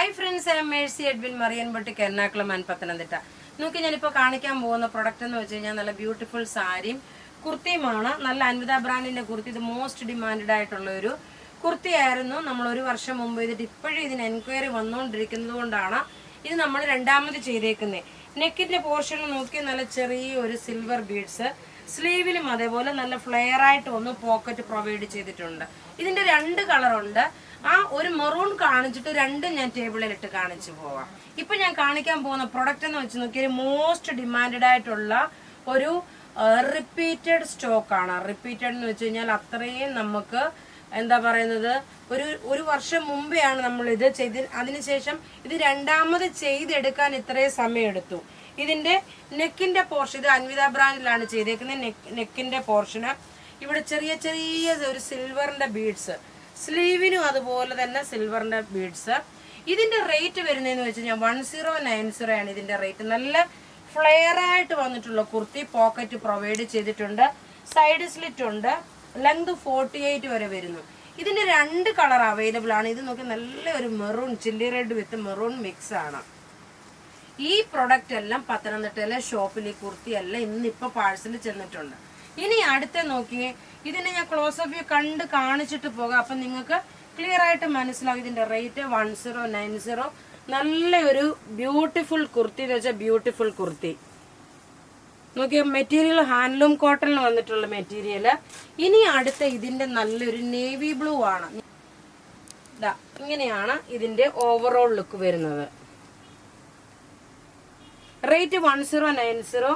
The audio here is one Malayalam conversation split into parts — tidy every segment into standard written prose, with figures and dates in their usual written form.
Hi friends, I'm Mercy Edwin മറിയൻപട്ടിക്ക് എറണാകുളം പത്തനംതിട്ട. നോക്കി ഞാനിപ്പോൾ കാണിക്കാൻ പോകുന്ന പ്രൊഡക്റ്റ് എന്ന് വെച്ച് കഴിഞ്ഞാൽ നല്ല ബ്യൂട്ടിഫുൾ സാരിയും കുർത്തിയുമാണ്. നല്ല അൻവിത ബ്രാൻഡിന്റെ കുർത്തി. ഇത് മോസ്റ്റ് ഡിമാൻഡഡ് ആയിട്ടുള്ള ഒരു കുർത്തിയായിരുന്നു. നമ്മൾ ഒരു വർഷം മുമ്പ് ചെയ്തിട്ട് ഇപ്പോഴും ഇതിന് എൻക്വയറി വന്നുകൊണ്ടിരിക്കുന്നത് കൊണ്ടാണ് ഇത് നമ്മൾ രണ്ടാമത് ചെയ്തേക്കുന്നത്. നെക്കിന്റെ പോർഷനിൽ നോക്കി നല്ല ചെറിയ ഒരു സിൽവർ ബീഡ്സ്, സ്ലീവിലും അതേപോലെ നല്ല ഫ്ലെയർ ആയിട്ട് ഒന്ന് പോക്കറ്റ് പ്രൊവൈഡ് ചെയ്തിട്ടുണ്ട്. ഇതിന്റെ രണ്ട് കളറുണ്ട്. ആ ഒരു മെറൂൺ കാണിച്ചിട്ട് രണ്ടും ഞാൻ ടേബിളിൽ ഇട്ട് കാണിച്ചു പോവാം. ഇപ്പൊ ഞാൻ കാണിക്കാൻ പോകുന്ന പ്രൊഡക്റ്റ് എന്ന് വെച്ച് നോക്കിയാൽ മോസ്റ്റ് ഡിമാൻഡഡ് ആയിട്ടുള്ള ഒരു റിപ്പീറ്റഡ് സ്റ്റോക്ക് ആണ്. റിപ്പീറ്റഡ് എന്ന് വെച്ച് കഴിഞ്ഞാൽ അത്രയും നമുക്ക് എന്താ പറയുന്നത്, ഒരു വർഷം മുമ്പെയാണ് നമ്മൾ ഇത് ചെയ്ത്, അതിനുശേഷം ഇത് രണ്ടാമത് ചെയ്തെടുക്കാൻ ഇത്രയും സമയം എടുത്തു. ഇതിന്റെ നെക്കിന്റെ പോർഷൻ ഇത് അൻവിത ബ്രാൻഡിലാണ് ചെയ്തേക്കുന്നത്. നെക്കിന്റെ പോർഷന് ഇവിടെ ചെറിയ ചെറിയ ഒരു സിൽവറിന്റെ ബീഡ്സ്, സ്ലീവിനും അതുപോലെ തന്നെ സിൽവറിന്റെ ബീഡ്സ്. ഇതിന്റെ റേറ്റ് വരുന്നതെന്ന് വെച്ച് കഴിഞ്ഞാൽ 1090 ആണ് ഇതിന്റെ റേറ്റ്. നല്ല ഫ്ലെയർ ആയിട്ട് വന്നിട്ടുള്ള കുർത്തി, പോക്കറ്റ് പ്രൊവൈഡ് ചെയ്തിട്ടുണ്ട്, സൈഡ് സ്ലിറ്റ് ഉണ്ട്, ലെങ്ത് 48 വരെ വരുന്നു. ഇതിന്റെ രണ്ട് കളർ അവൈലബിൾ ആണ്. ഇത് നോക്കി നല്ല ഒരു maroon, chilli read with maroon mix ആണ്. ഈ പ്രൊഡക്റ്റ് എല്ലാം പത്തനംതിട്ടയിലെ ഷോപ്പിൽ ഈ കുർത്തി എല്ലാം ഇന്നിപ്പോ പാഴ്സൽ ചെന്നിട്ടുണ്ട്. ഇനി അടുത്ത നോക്കിയേ, ഇതിനെ ഞാൻ ക്ലോസ് ഓഫ് വ്യൂ കണ്ട് കാണിച്ചിട്ട് പോകാം. അപ്പൊ നിങ്ങൾക്ക് ക്ലിയർ ആയിട്ട് മനസ്സിലാവും. ഇതിന്റെ റേറ്റ് 1090. നല്ലൊരു ബ്യൂട്ടിഫുൾ കുർത്തി എന്ന് വെച്ചാൽ ബ്യൂട്ടിഫുൾ കുർത്തി. നോക്കിയ മെറ്റീരിയൽ ഹാൻഡ്ലൂം കോട്ടണിൽ വന്നിട്ടുള്ള മെറ്റീരിയല്. ഇനി അടുത്ത ഇതിന്റെ നല്ലൊരു നേവി ബ്ലൂ ആണ്. ഇങ്ങനെയാണ് ഇതിന്റെ ഓവറോൾ ലുക്ക് വരുന്നത്. റേറ്റ് 1090.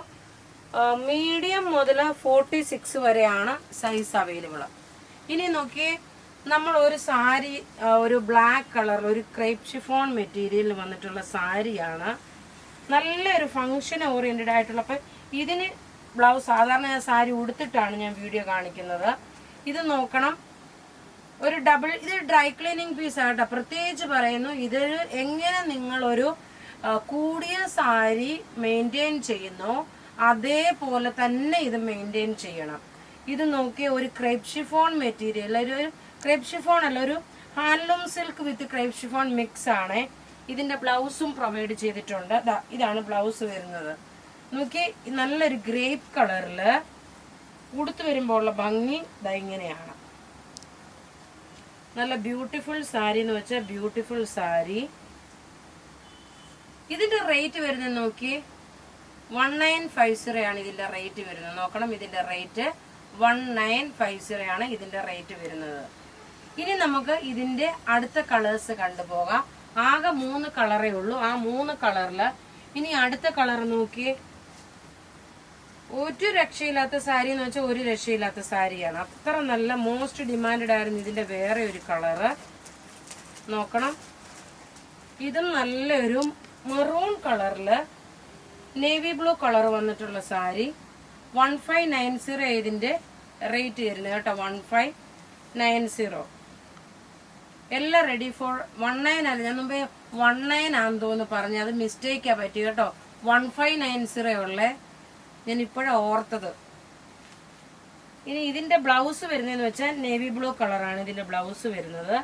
മീഡിയം മുതൽ 46 വരെയാണ് സൈസ് അവൈലബിൾ. ഇനി നോക്കിയേ, നമ്മൾ ഒരു സാരി, ഒരു ബ്ലാക്ക് കളർ, ഒരു ക്രേപ്പ് ഷിഫോൺ മെറ്റീരിയൽ വന്നിട്ടുള്ള സാരിയാണ്. നല്ലൊരു ഫംഗ്ഷൻ ഓറിയന്റഡ് ആയിട്ടുള്ള. അപ്പൊ ഇതിന് ബ്ലൗസ്, സാധാരണ ഞാൻ സാരി ഉടുത്തിട്ടാണ് ഞാൻ വീഡിയോ കാണിക്കുന്നത്. ഇത് നോക്കണം, ഒരു ഡബിൾ, ഇത് ഡ്രൈ ക്ലീനിങ് പീസ് ആട്ടോ. പ്രത്യേകിച്ച് പറയുന്നു, ഇത് എങ്ങനെ നിങ്ങളൊരു കൂടിയ സാരി മെയിൻറ്റെയിൻ ചെയ്യുന്നു അതേപോലെ തന്നെ ഇത് മെയിൻറ്റെയിൻ ചെയ്യണം. ഇത് നോക്കി, ഒരു ക്രേപ്പ് ഷിഫോൺ മെറ്റീരിയൽ, ഒരു ക്രേപ്പ് ഷിഫോൺ അല്ല, ഒരു ഹാൻഡ്ലൂം സിൽക്ക് വിത്ത് ക്രേപ്പ് ഷിഫോൺ മിക്സ് ആണ്. ഇതിന്റെ ബ്ലൗസും പ്രൊവൈഡ് ചെയ്തിട്ടുണ്ട്. ഇതാണ് ബ്ലൗസ് വരുന്നത്. നോക്കി, നല്ലൊരു ഗ്രേപ്പ് കളറില് ഉടുത്തു വരുമ്പോൾ ഉള്ള ഭംഗി ഇങ്ങനെയാണ്. നല്ല ബ്യൂട്ടിഫുൾ സാരി എന്ന് വെച്ചാൽ ബ്യൂട്ടിഫുൾ സാരി. ഇതിന്റെ റേറ്റ് വരുന്നത് നോക്കി, 1950 ആണ് ഇതിന്റെ റേറ്റ് വരുന്നത്. നോക്കണം, ഇതിന്റെ റേറ്റ് 1950 ആണ് ഇതിന്റെ റേറ്റ് വരുന്നത്. ഇനി നമുക്ക് ഇതിന്റെ അടുത്ത കളേഴ്സ് കണ്ടുപോകാം. ആകെ 3 കളറേ ഉള്ളൂ. ആ 3 കളറില് ഇനി അടുത്ത കളർ നോക്കി, ഒരു രക്ഷയില്ലാത്ത സാരി എന്ന് വെച്ചാൽ ഒരു രക്ഷയില്ലാത്ത സാരിയാണ്. അത്ര നല്ല മോസ്റ്റ് ഡിമാൻഡഡ് ആയിരുന്നു ഇതിന്റെ വേറെ ഒരു കളറ്. നോക്കണം, ഇതും നല്ലൊരു മെറൂൺ കളറില് നേവി ബ്ലൂ കളർ വന്നിട്ടുള്ള സാരി. 1590 ഇതിന്റെ റേറ്റ് വരുന്നത് കേട്ടോ. 1590. എല്ലാം റെഡി ഫോർ 19 അല്ല, ഞാൻ മുമ്പേ 19 ആണെന്ന് തോന്നുന്നു പറഞ്ഞു, അത് മിസ്റ്റേക്കാ പറ്റി കേട്ടോ. 1590 ഉള്ളേ, ഞാൻ ഇപ്പോഴാണ് ഓർത്തത്. ഇനി ഇതിന്റെ ബ്ലൗസ് വരുന്നതെന്ന് വെച്ചാൽ നേവി ബ്ലൂ കളറാണ് ഇതിന്റെ ബ്ലൗസ് വരുന്നത്.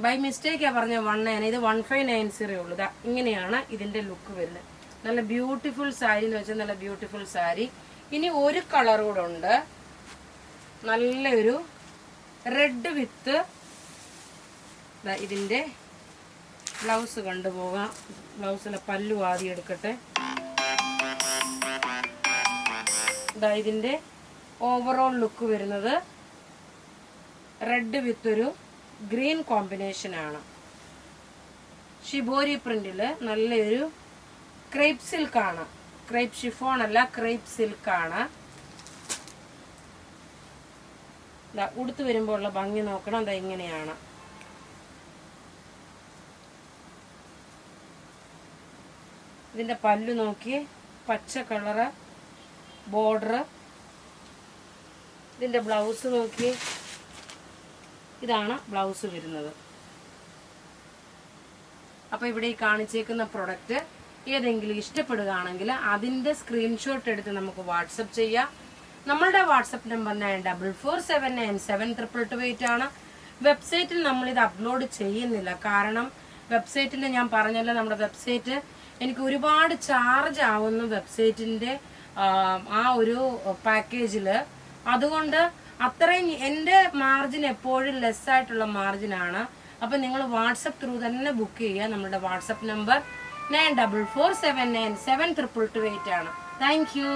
ബൈ മിസ്റ്റേക്കാ പറഞ്ഞ 19, ഇത് 1590 ഉള്ളൂ. ഇങ്ങനെയാണ് ഇതിന്റെ ലുക്ക് വരുന്നത്. നല്ല ബ്യൂട്ടിഫുൾ സാരി എന്ന് വെച്ചാൽ നല്ല ബ്യൂട്ടിഫുൾ സാരി. ഇനി ഒരു കളർ കൂടെ ഉണ്ട്, നല്ലൊരു റെഡ് വിത്ത്. ഇതിന്റെ ബ്ലൗസ് കണ്ടുപോകാം. ബ്ലൗസിലെ പല്ലു ആദ്യം എടുക്കട്ടെ. ഇതിന്റെ ഓവറോൾ ലുക്ക് വരുന്നത് റെഡ് വിത്ത് ഒരു ഗ്രീൻ കോമ്പിനേഷൻ ആണ്. ഷിബോരി പ്രിന്റില് നല്ലൊരു ക്രേപ്പ് സിൽക്ക് ആണ്. ക്രേപ്പ് ഷിഫോൺ അല്ല, ക്രേപ്പ് സിൽക്ക് ആണ്. ഉടുത്തു വരുമ്പോൾ ഉള്ള ഭംഗി നോക്കണം. ഇങ്ങനെയാണ്. ഇതിന്റെ പല്ലു നോക്കി, പച്ച കളറ് ബോർഡർ. ഇതിന്റെ ബ്ലൗസ് നോക്കി, ഇതാണ് ബ്ലൗസ് വരുന്നത്. അപ്പൊ ഇവിടെ ഈ കാണിച്ചേക്കുന്ന പ്രൊഡക്റ്റ് ഏതെങ്കിലും ഇഷ്ടപ്പെടുകയാണെങ്കിൽ അതിന്റെ സ്ക്രീൻഷോട്ട് എടുത്ത് നമുക്ക് വാട്സപ്പ് ചെയ്യാം. നമ്മളുടെ വാട്സപ്പ് നമ്പർ 9447972228 ആണ്. വെബ്സൈറ്റിൽ നമ്മൾ ഇത് അപ്ലോഡ് ചെയ്യുന്നില്ല, കാരണം വെബ്സൈറ്റിൽ ഞാൻ പറഞ്ഞല്ലോ, നമ്മുടെ വെബ്സൈറ്റ് എനിക്ക് ഒരുപാട് ചാർജ് ആവുന്നു വെബ്സൈറ്റിന്റെ ആ ഒരു പാക്കേജിൽ. അതുകൊണ്ട് അത്രയും എൻ്റെ മാർജിൻ എപ്പോഴും ലെസ് ആയിട്ടുള്ള മാർജിനാണ്. അപ്പം നിങ്ങൾ വാട്സപ്പ് ത്രൂ തന്നെ ബുക്ക് ചെയ്യുക. നമ്മുടെ വാട്സപ്പ് നമ്പർ 9447972228 ആണ്. Thank you.